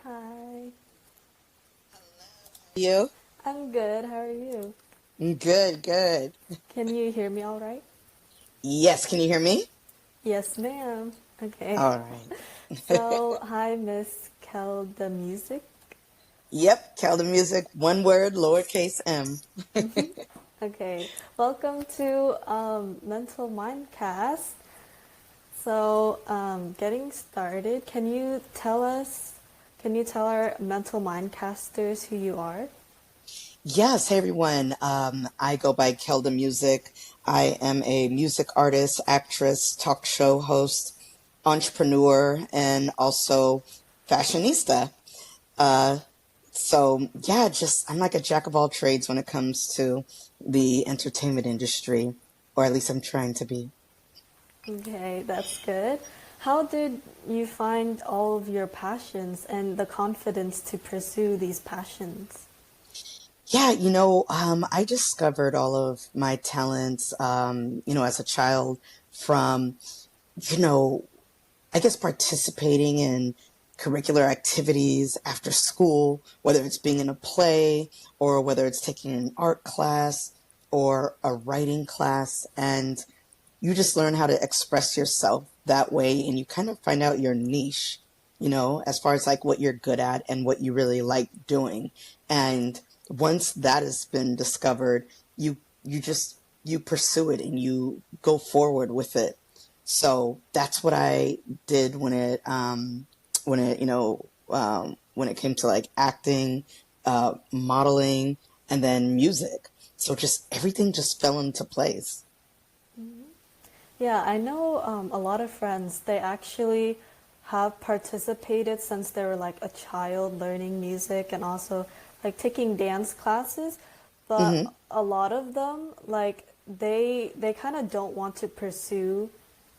Hi. You? I'm good. How are you? Good, good. Can you hear me all right? Yes, can you hear me? Yes, ma'am. Okay. All right. So, hi, Miss Keldamuzik. Yep, Keldamuzik, one word, lowercase m. Okay. Welcome to Mental Mindcast. So, getting started, can you tell our Mental Mindcasters who you are? Yes, hey everyone. I go by Keldamuzik. I am a music artist, actress, talk show host, entrepreneur, and also fashionista. Uh, so just I'm like a jack of all trades when it comes to the entertainment industry, or at least I'm trying to be. Okay, that's good. How did you find all of your passions and the confidence to pursue these passions? I discovered all of my talents, as a child from, you know, I guess participating in curricular activities after school, whether it's being in a play or whether it's taking an art class or a writing class. And you just learn how to express yourself that way and you kind of find out your niche, as far as like what you're good at and what you really like doing. And once that has been discovered, you pursue it and you go forward with it. So that's what I did when it came to like acting, modeling, and then music. So just everything just fell into place. Yeah, I know a lot of friends, they actually have participated since they were like a child learning music and also like taking dance classes, but Hmm. a lot of them like they kind of don't want to pursue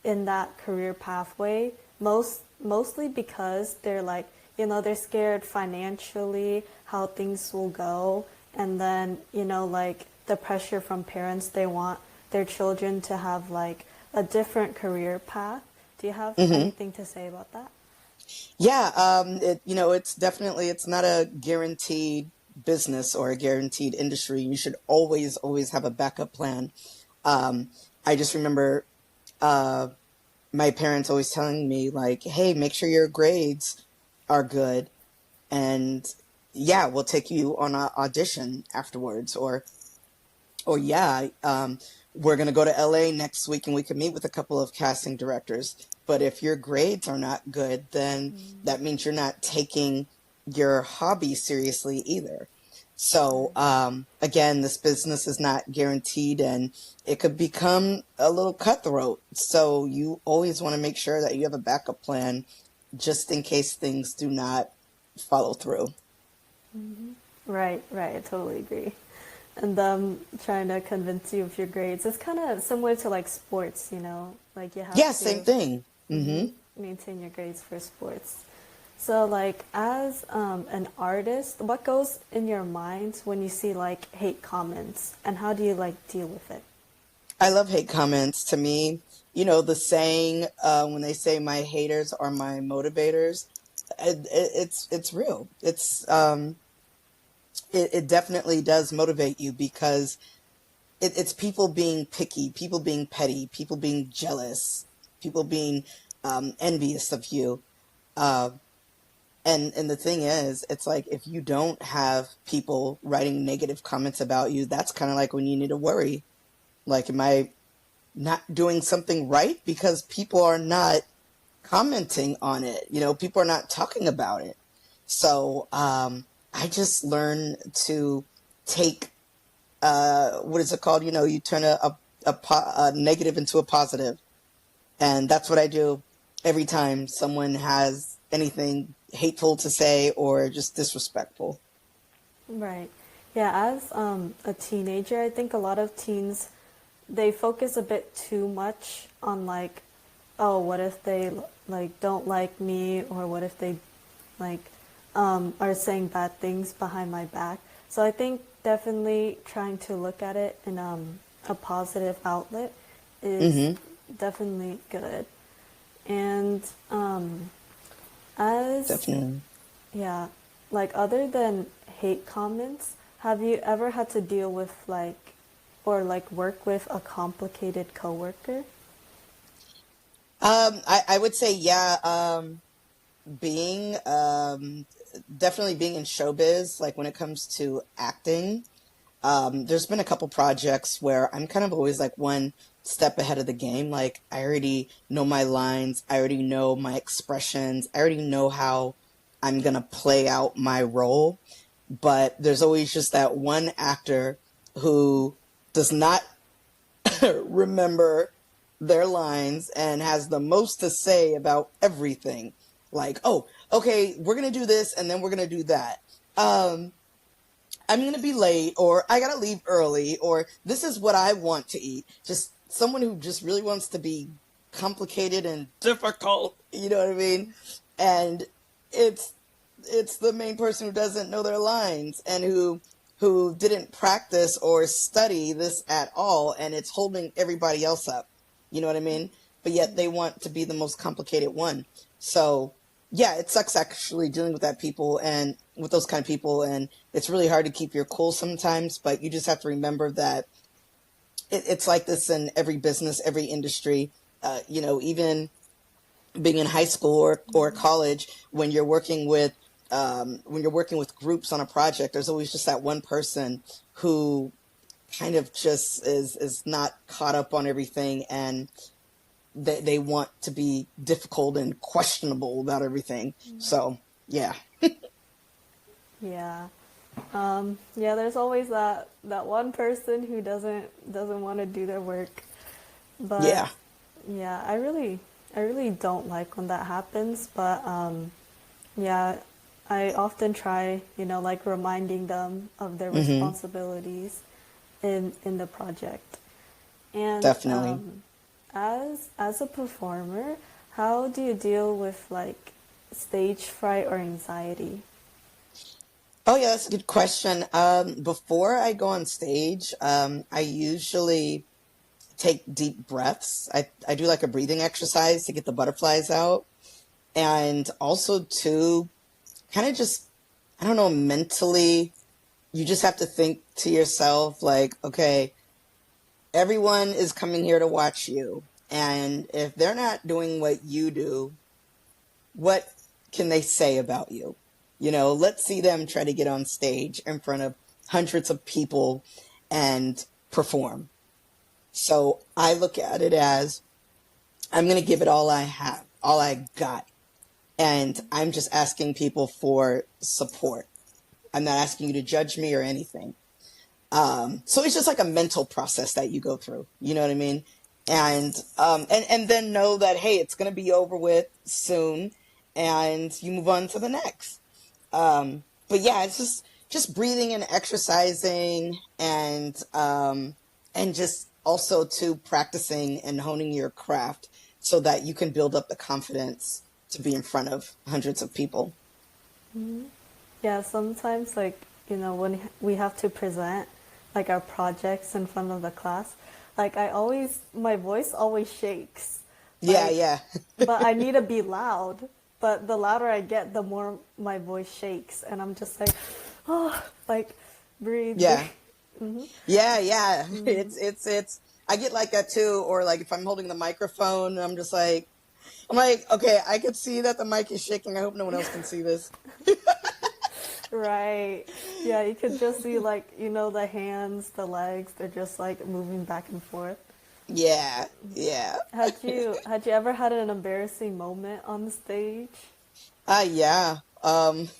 in that career pathway mostly because they're like, they're scared financially how things will go, and then, like the pressure from parents, they want their children to have like a different career path. Do you have Hmm. anything to say about that? Yeah, it's definitely it's not a guaranteed business or a guaranteed industry. You should always have a backup plan. Um, I just remember uh, my parents always telling me like, "Hey, make sure your grades are good, and yeah, we'll take you on an audition afterwards." Or yeah, we're going to go to LA next week and we can meet with a couple of casting directors. But if your grades are not good, then that means you're not taking your hobby seriously either. So, Right. again, this business is not guaranteed and it could become a little cutthroat. So you always want to make sure that you have a backup plan just in case things do not follow through. Right, right, I totally agree. And them trying to convince you of your grades, it's kind of similar to like sports, like you have Yeah, same to thing. hmm Hmm. maintain your grades for sports. So, like, as an artist, what goes in your mind when you see like hate comments, and how do you like deal with it? I love hate comments. To me, the saying when they say my haters are my motivators, it's real. It definitely does motivate you because it's people being picky, people being petty, people being jealous, people being envious of you. Uh, and the thing is, it's like if you don't have people writing negative comments about you, that's kind of like when you need to worry. Like, am I not doing something right because people are not commenting on it. People are not talking about it. So I just learned to take what is it called? You turn a negative into a positive, and that's what I do every time someone has anything hateful to say or just disrespectful. Right. Yeah, as a teenager, I think a lot of teens, they focus a bit too much on like, oh, what if they like don't like me, or what if they like are saying bad things behind my back. So I think definitely trying to look at it in a positive outlet is Mm-hmm. definitely good. And as Definitely. Yeah. Like other than hate comments, have you ever had to deal with like or like work with a complicated coworker? I would say, yeah, being, definitely being in showbiz, like when it comes to acting, there's been a couple projects where I'm kind of always like one step ahead of the game. Like I already know my lines, I already know my expressions, I already know how I'm gonna play out my role. But there's always just that one actor who does not remember their lines and has the most to say about everything. Like, oh, okay, we're gonna do this and then we're gonna do that. Um, I'm gonna be late, or I gotta leave early, or this is what I want to eat. Just someone who just really wants to be complicated and difficult, you know what I mean? And it's it's the main person who doesn't know their lines and who didn't practice or study this at all, and it's holding everybody else up. You know what I mean? But yet they want to be the most complicated one. So yeah, it sucks actually dealing with that people and with those kind of people, and it's really hard to keep your cool sometimes. But you just have to remember that it's like this in every business, every industry. Even being in high school or college, when you're working with groups on a project, there's always just that one person who kind of just is not caught up on everything, and they want to be difficult and questionable about everything. So yeah. Yeah. Yeah, there's always that one person who doesn't want to do their work. But Yeah. yeah, I really don't like when that happens, but yeah, I often try, like reminding them of their Hmm. responsibilities in the project. And Definitely. as a performer, how do you deal with like stage fright or anxiety? Oh yeah, that's a good question. Before I go on stage, I usually take deep breaths. I do like a breathing exercise to get the butterflies out. And also to kind of just, I don't know, mentally, you just have to think to yourself, like, okay, everyone is coming here to watch you. And if they're not doing what you do, what can they say about you? Let's see them try to get on stage in front of hundreds of people and perform. So I look at it as I'm going to give it all I have, all I got. And I'm just asking people for support. I'm not asking you to judge me or anything. So it's just like a mental process that you go through. You know what I mean? And then know that, hey, it's going to be over with soon, and you move on to the next. But yeah, it's just breathing and exercising, and just also to practicing and honing your craft so that you can build up the confidence to be in front of hundreds of people. Yeah, sometimes like, when we have to present like our projects in front of the class, like my voice always shakes. Yeah, Like, yeah. but I need to be loud. But the louder I get, the more my voice shakes, and I'm just like, oh, like breathe, breathe. Yeah. Yeah, yeah. It's I get like that too, or like if I'm holding the microphone, I'm like, okay, I could see that the mic is shaking. I hope no one else can see this. Right. Yeah, you could just see like, the hands, the legs, they're just like moving back and forth. Yeah, yeah. Had you ever had an embarrassing moment on the stage? Yeah. And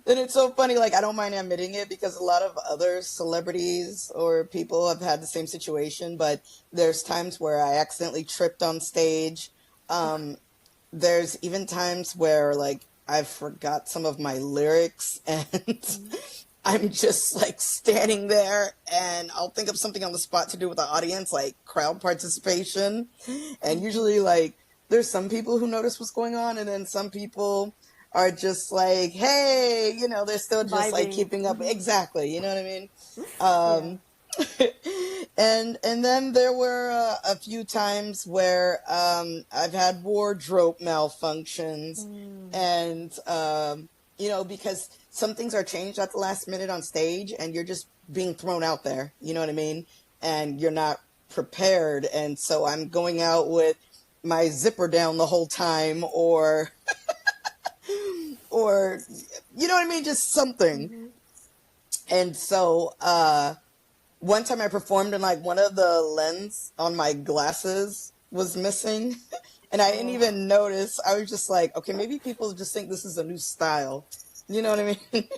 it's so funny, like I don't mind admitting it because a lot of other celebrities or people have had the same situation, but there's times where I accidentally tripped on stage. Um, there's even times where like I forgot some of my lyrics and I'm just like standing there and I'll think of something on the spot to do with the audience, like crowd participation. And usually like there's some people who notice what's going on and then some people are just like, hey, they're still just like Vibing. keeping up. Exactly. You know what I mean? Yeah. And then there were a few times where I've had wardrobe malfunctions, and because some things are changed at the last minute on stage, and you're just being thrown out there. You know what I mean? And you're not prepared, and so I'm going out with my zipper down the whole time, or you know what I mean, just something. Mm-hmm. And so one time I performed and like one of the lens on my glasses was missing and I didn't Oh. even notice. I was just like, okay, maybe people just think this is a new style. You know what I mean?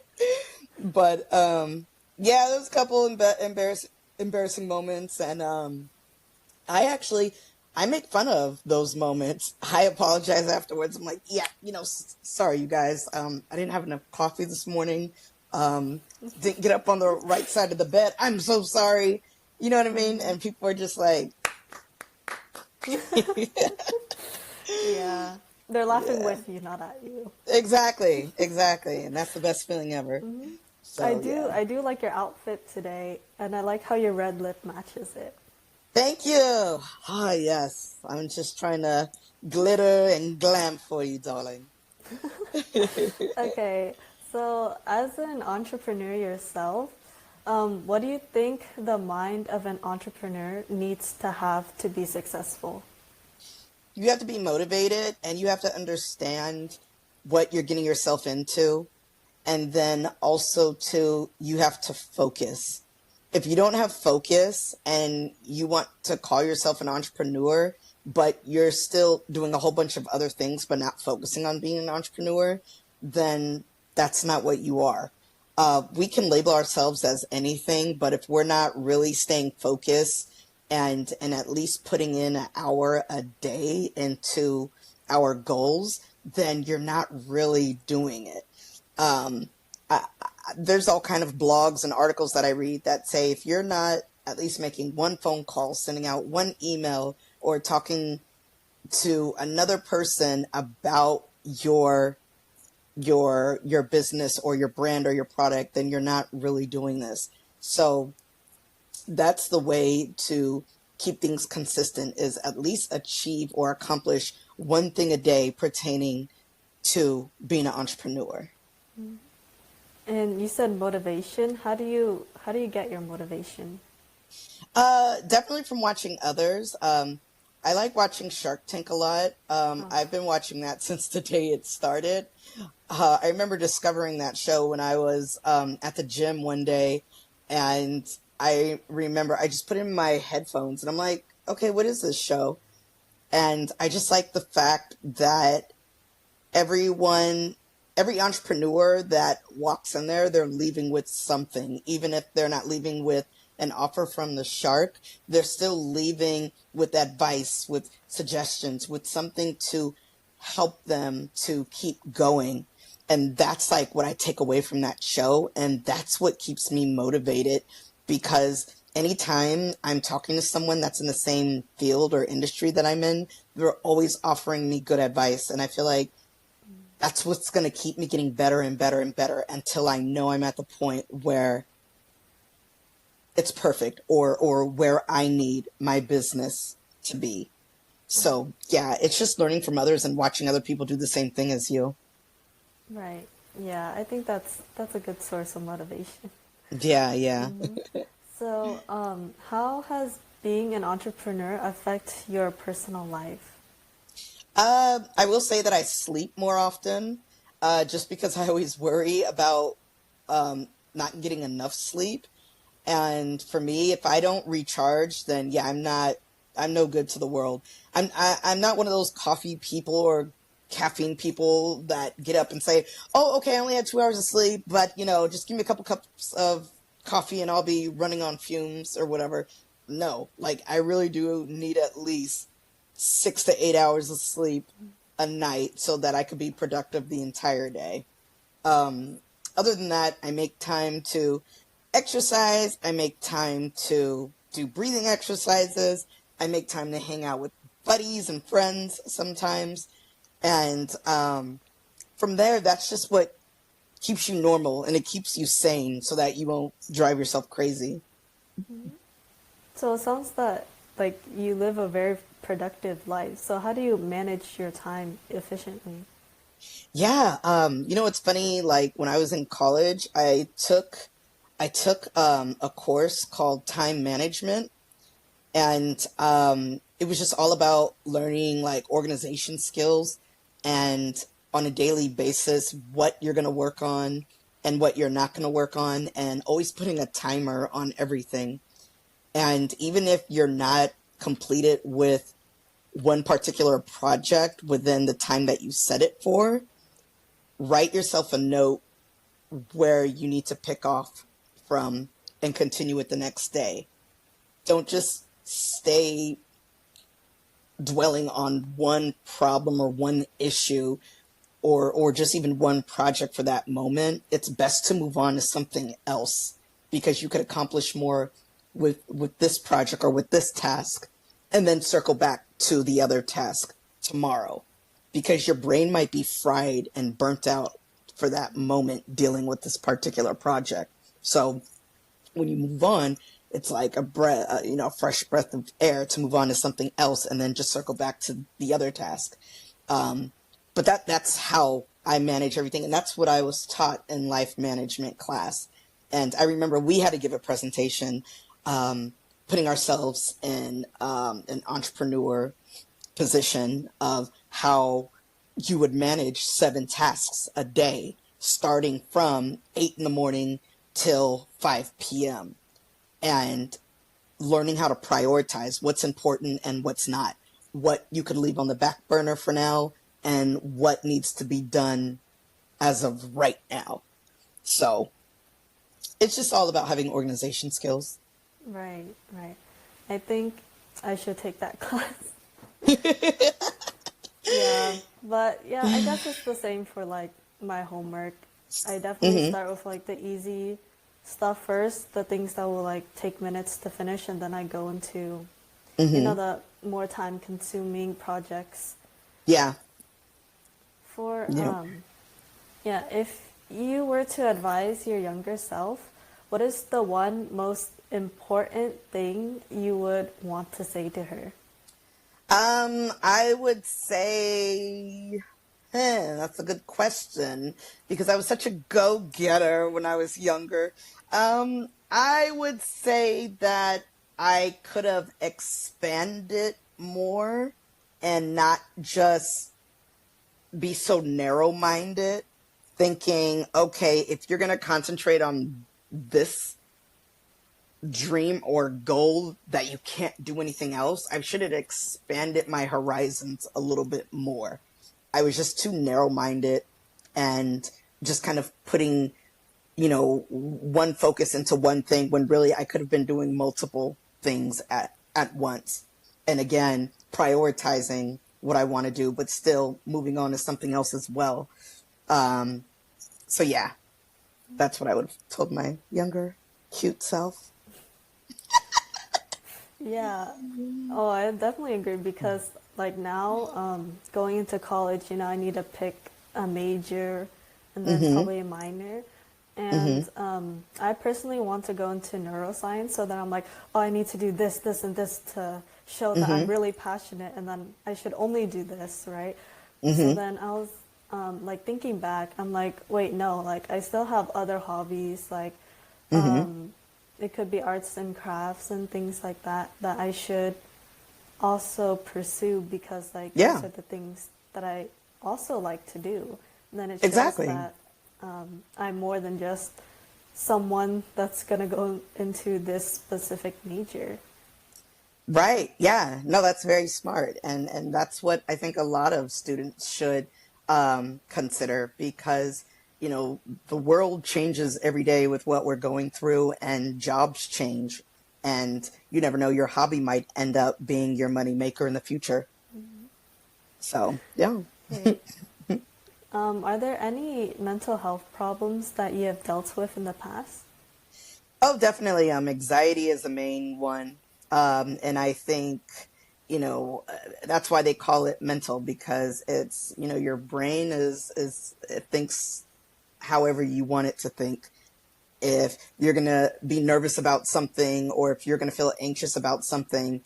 But yeah, there was a couple embarrassing moments, and I make fun of those moments. I apologize afterwards. I'm like, yeah, sorry, you guys. I didn't have enough coffee this morning. Didn't get up on the right side of the bed. I'm so sorry. You know what I mean? And people are just like, Yeah. They're laughing yeah, with you, not at you. exactly. And that's the best feeling ever. I So, do yeah. I do like your outfit today, and I like how your red lip matches it. Thank you. Ah, yes. I'm just trying to glitter and glam for you, darling. Okay, so as an entrepreneur yourself, what do you think the mind of an entrepreneur needs to have to be successful? You have to be motivated and you have to understand what you're getting yourself into. And then also, too, you have to focus. If you don't have focus and you want to call yourself an entrepreneur, but you're still doing a whole bunch of other things, but not focusing on being an entrepreneur, then that's not what you are. We can label ourselves as anything, but if we're not really staying focused and at least putting in an hour a day into our goals, then you're not really doing it. Um, there's all kind of blogs and articles that I read that say if you're not at least making one phone call, sending out one email, or talking to another person about your business or your brand or your product, then you're not really doing this. So that's the way to keep things consistent, is at least achieve or accomplish one thing a day pertaining to being an entrepreneur. And you said motivation. How do you get your motivation? Definitely from watching others. I like watching Shark Tank a lot. Oh, I've been watching that since the day it started. I remember discovering that show when I was at the gym one day, and I remember I just put in my headphones and I'm like, okay, what is this show? And I just like the fact that everyone, every entrepreneur that walks in there, they're leaving with something. Even if they're not leaving with an offer from the shark, they're still leaving with advice, with suggestions, with something to help them to keep going. And that's like what I take away from that show. And that's what keeps me motivated, because anytime I'm talking to someone that's in the same field or industry that I'm in, they're always offering me good advice. And I feel like that's what's going to keep me getting better and better and better until I know I'm at the point where it's perfect, or where I need my business to be. So yeah, it's just learning from others and watching other people do the same thing as you. right. Yeah, I think that's a good source of motivation. Yeah, yeah. So, how has being an entrepreneur affect your personal life? I will say that I sleep more often, just because I always worry about not getting enough sleep. And for me, if I don't recharge, then yeah, I'm no good to the world. I'm not one of those coffee people or caffeine people that get up and say, oh, okay, I only had 2 hours of sleep, but just give me a couple cups of coffee and I'll be running on fumes or whatever. No, like I really do need at least 6 to 8 hours of sleep a night so that I could be productive the entire day. Um, Other than that, I make time to exercise. I make time to do breathing exercises. I make time to hang out with buddies and friends sometimes. And from there, that's just what keeps you normal and it keeps you sane so that you won't drive yourself crazy. So it sounds that like you live a very productive life. So how do you manage your time efficiently? Yeah, it's funny, like when I was in college, I took a course called time management, and it was just all about learning like organization skills and on a daily basis what you're going to work on and what you're not going to work on, and always putting a timer on everything. And even if you're not completed with one particular project within the time that you set it for, write yourself a note where you need to pick off from and continue it the next day. Don't just stay dwelling on one problem or one issue, or just even one project for that moment. It's best to move on to something else, because you could accomplish more with this project or with this task, and then circle back to the other task tomorrow, because your brain might be fried and burnt out for that moment dealing with this particular project. So when you move on, it's like a breath, a fresh breath of air to move on to something else, and then just circle back to the other task. Um, but that's how I manage everything, and that's what I was taught in life management class. And I remember we had to give a presentation, putting ourselves in an entrepreneur position of how you would manage 7 tasks a day, starting from 8 in the morning till 5 p.m., and learning how to prioritize what's important and what's not, what you could leave on the back burner for now, and what needs to be done as of right now. So it's just all about having organization skills. Right, right. I think I should take that class. Yeah, but yeah, I guess it's the same for like my homework. I definitely Hmm. start with like the easy stuff first, the things that will like take minutes to finish, and then I go into, Hmm. the more time consuming projects. Yeah. For You know, yeah, if you were to advise your younger self, what is the one most important thing you would want to say to her? I would say, that's a good question, because I was such a go-getter when I was younger. I would say that I could have expanded more and not just be so narrow-minded, thinking, okay, if you're going to concentrate on this dream or goal that you can't do anything else, I should have expanded my horizons a little bit more. I was just too narrow minded, and just kind of putting, one focus into one thing, when really I could have been doing multiple things at once. And again, prioritizing what I want to do, but still moving on to something else as well. Um, so yeah, that's what I would have told my younger, cute self. Yeah. Oh, I definitely agree because like now, going into college, I need to pick a major and then Hmm. probably a minor. Hmm. And I personally want to go into neuroscience so that I'm like, oh, I need to do this, this, and this to show that I'm Hmm. really passionate and then I should only do this, right? So Hmm. then I was like thinking back, I'm like, wait, no, like I still have other hobbies, like Hmm. um, it could be arts and crafts and things like that that I should also pursue because like those Yeah, are the things that I also like to do. And then it shows exactly. that I'm more than just someone that's gonna go into this specific major. Right. Yeah. No, that's very smart. And that's what I think a lot of students should consider, because, the world changes every day with what we're going through, and jobs change. And you never know, your hobby might end up being your money maker in the future. So, yeah. Right. Are there any mental health problems that you have dealt with in the past? Oh, definitely. Anxiety is the main one. And I think, that's why they call it mental, because it's, your brain it thinks however you want it to think. If you're going to be nervous about something, or if you're going to feel anxious about something,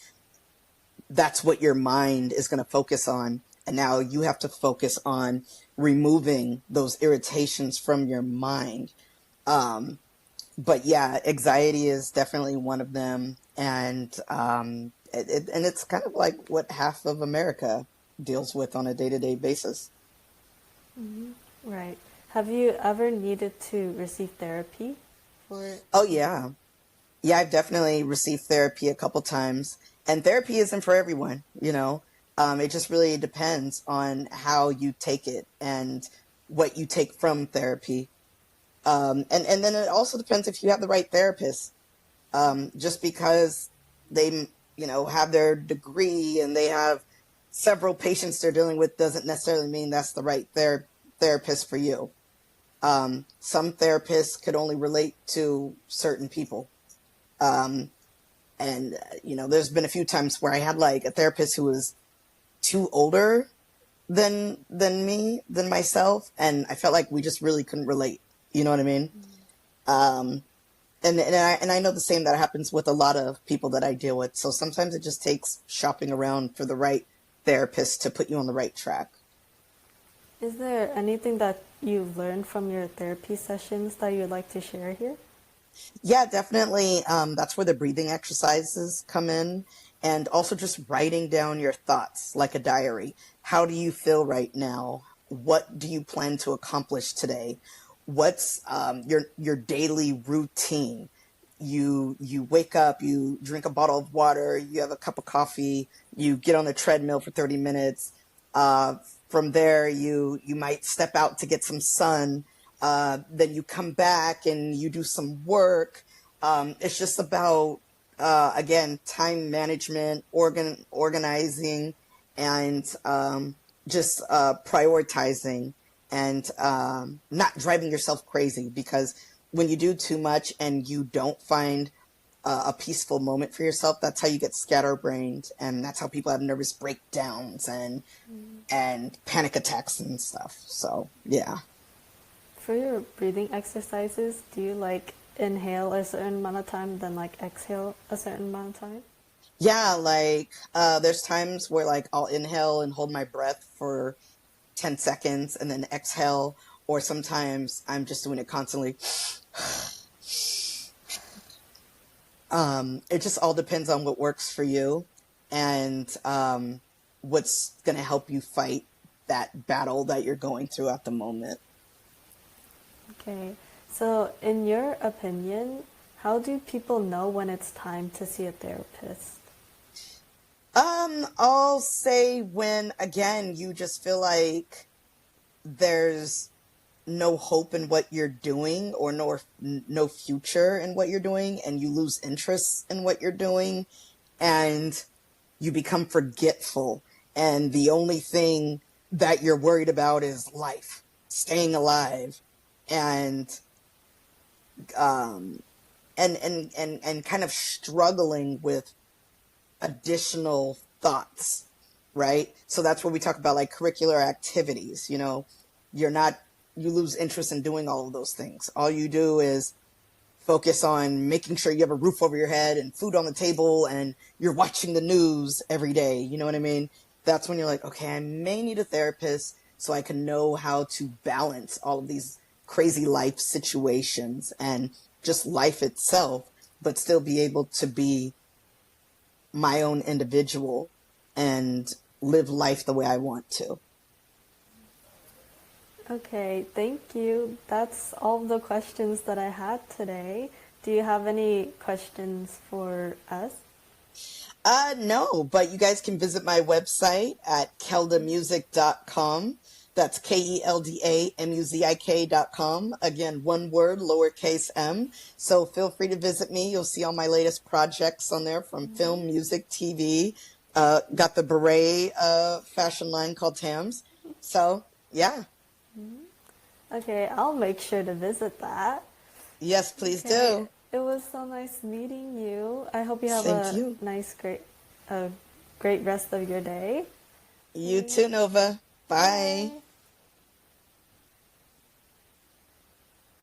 that's what your mind is going to focus on. And now you have to focus on removing those irritations from your mind. But yeah, anxiety is definitely one of them. And and it's kind of like what half of America deals with on a day-to-day basis. Hmm. Right. Have you ever needed to receive therapy for? Oh yeah. Yeah, I've definitely received therapy a couple times, and therapy isn't for everyone, you know. It just really depends on how you take it and what you take from therapy. And then it also depends if you have the right therapist. Just because they, have their degree and they have several patients they're dealing with doesn't necessarily mean that's the right therapist for you. Some therapists could only relate to certain people. Um, and there's been a few times where I had like a therapist who was too older than myself, and I felt like we just really couldn't relate. You know what I mean? Um, and I know the same that happens with a lot of people that I deal with. So sometimes it just takes shopping around for the right therapist to put you on the right track. Is there anything that you've learned from your therapy sessions that you'd like to share here? Yeah, definitely. That's where the breathing exercises come in, and also just writing down your thoughts like a diary. How do you feel right now? What do you plan to accomplish today? What's your daily routine? You wake up, you drink a bottle of water, you have a cup of coffee, you get on the treadmill for 30 minutes. Uh, from there, you might step out to get some sun. Then you come back and you do some work. It's just about again, time management, organizing, and just prioritizing, and not driving yourself crazy, because when you do too much and you don't find a peaceful moment for yourself, that's how you get scatterbrained, and that's how people have nervous breakdowns and panic attacks and stuff. So yeah. For your breathing exercises, do you like inhale a certain amount of time, then like exhale a certain amount of time? Yeah, like there's times where like I'll inhale and hold my breath for 10 seconds and then exhale, or sometimes I'm just doing it constantly. It just all depends on what works for you, and what's going to help you fight that battle that you're going through at the moment. Okay. So, in your opinion, how do people know when it's time to see a therapist? I'll say when, again, you just feel like there's no hope in what you're doing, or no future in what you're doing, and you lose interest in what you're doing, and you become forgetful, and the only thing that you're worried about is life, staying alive, and um and kind of struggling with additional thoughts, right? So that's where we talk about like curricular activities. You're not, you lose interest in doing all of those things. All you do is focus on making sure you have a roof over your head and food on the table, and you're watching the news every day. You know what I mean? That's when you're like, okay, I may need a therapist so I can know how to balance all of these crazy life situations and just life itself, but still be able to be my own individual and live life the way I want to. Okay, thank you. That's all the questions that I had today. Do you have any questions for us? No, but you guys can visit my website at keldamuzik.com. That's KELDAMUZIK.com. Again, one word, lowercase m. So feel free to visit me. You'll see all my latest projects on there, from film, music, TV. Got the beret fashion line called Tams. So, yeah. Okay, I'll make sure to visit that. Yes, please Okay, do. it was so nice meeting you. I hope you have Thank a you. a great rest of your day. You Okay, too, Nova. Bye. bye.